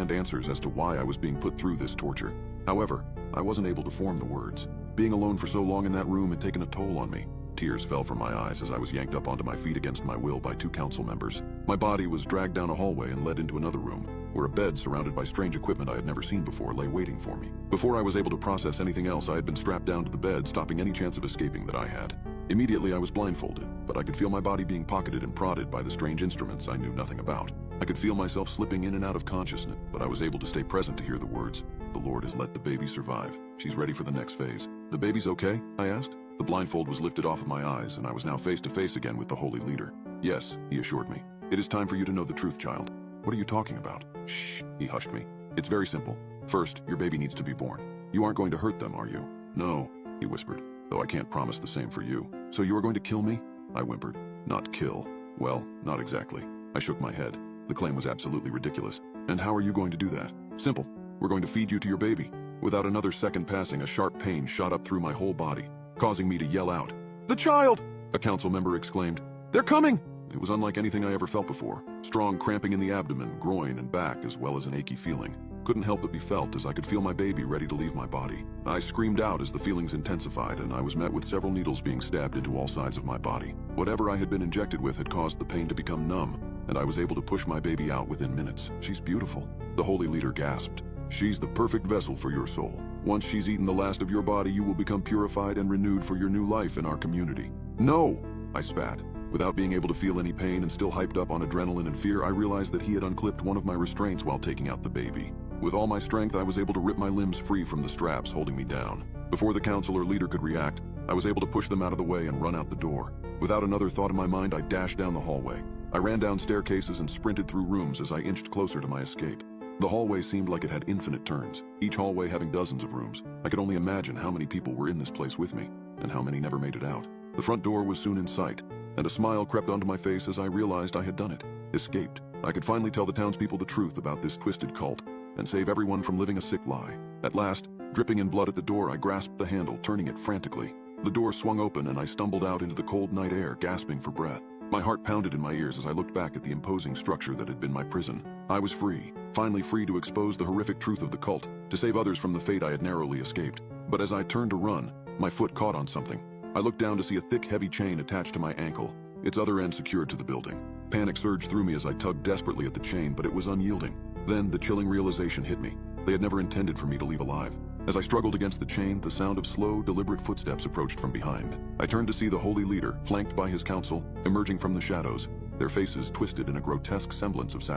find answers as to why I was being put through this torture. However, I wasn't able to form the words. Being alone for so long in that room had taken a toll on me. Tears fell from my eyes as I was yanked up onto my feet against my will by 2 council members. My body was dragged down a hallway and led into another room, where a bed surrounded by strange equipment I had never seen before lay waiting for me. Before I was able to process anything else, I had been strapped down to the bed, stopping any chance of escaping that I had. Immediately, I was blindfolded, but I could feel my body being pocketed and prodded by the strange instruments I knew nothing about. I could feel myself slipping in and out of consciousness, but I was able to stay present to hear the words, "The Lord has let the baby survive. She's ready for the next phase." "The baby's okay?" I asked. The blindfold was lifted off of my eyes, and I was now face to face again with the holy leader. "Yes," he assured me. "It is time for you to know the truth, child." "What are you talking about?" "Shh," he hushed me. "It's very simple. First, your baby needs to be born. You aren't going to hurt them, are you?" "No," he whispered, "though I can't promise the same for you." "So you are going to kill me?" I whimpered. "Not kill. Well, not exactly." I shook my head. The claim was absolutely ridiculous. "And how are you going to do that?" "Simple. We're going to feed you to your baby." Without another second passing, a sharp pain shot up through my whole body, causing me to yell out. "The child!" a council member exclaimed. "They're coming!" It was unlike anything I ever felt before. Strong cramping in the abdomen, groin, and back, as well as an achy feeling. Couldn't help but be felt as I could feel my baby ready to leave my body. I screamed out as the feelings intensified, and I was met with several needles being stabbed into all sides of my body. Whatever I had been injected with had caused the pain to become numb, and I was able to push my baby out within minutes. "She's beautiful," the holy leader gasped. "She's the perfect vessel for your soul. Once she's eaten the last of your body, you will become purified and renewed for your new life in our community." "No!" I spat. Without being able to feel any pain and still hyped up on adrenaline and fear, I realized that he had unclipped one of my restraints while taking out the baby. With all my strength, I was able to rip my limbs free from the straps holding me down. Before the council or leader could react, I was able to push them out of the way and run out the door. Without another thought in my mind, I dashed down the hallway. I ran down staircases and sprinted through rooms as I inched closer to my escape. The hallway seemed like it had infinite turns, each hallway having dozens of rooms. I could only imagine how many people were in this place with me, and how many never made it out. The front door was soon in sight, and a smile crept onto my face as I realized I had done it. Escaped. I could finally tell the townspeople the truth about this twisted cult, and save everyone from living a sick lie. At last, dripping in blood at the door, I grasped the handle, turning it frantically. The door swung open and I stumbled out into the cold night air, gasping for breath. My heart pounded in my ears as I looked back at the imposing structure that had been my prison. I was free, finally free to expose the horrific truth of the cult, to save others from the fate I had narrowly escaped. But as I turned to run, my foot caught on something. I looked down to see a thick, heavy chain attached to my ankle, its other end secured to the building. Panic surged through me as I tugged desperately at the chain, but it was unyielding. Then the chilling realization hit me. They had never intended for me to leave alive. As I struggled against the chain, the sound of slow, deliberate footsteps approached from behind. I turned to see the holy leader, flanked by his council, emerging from the shadows, their faces twisted in a grotesque semblance of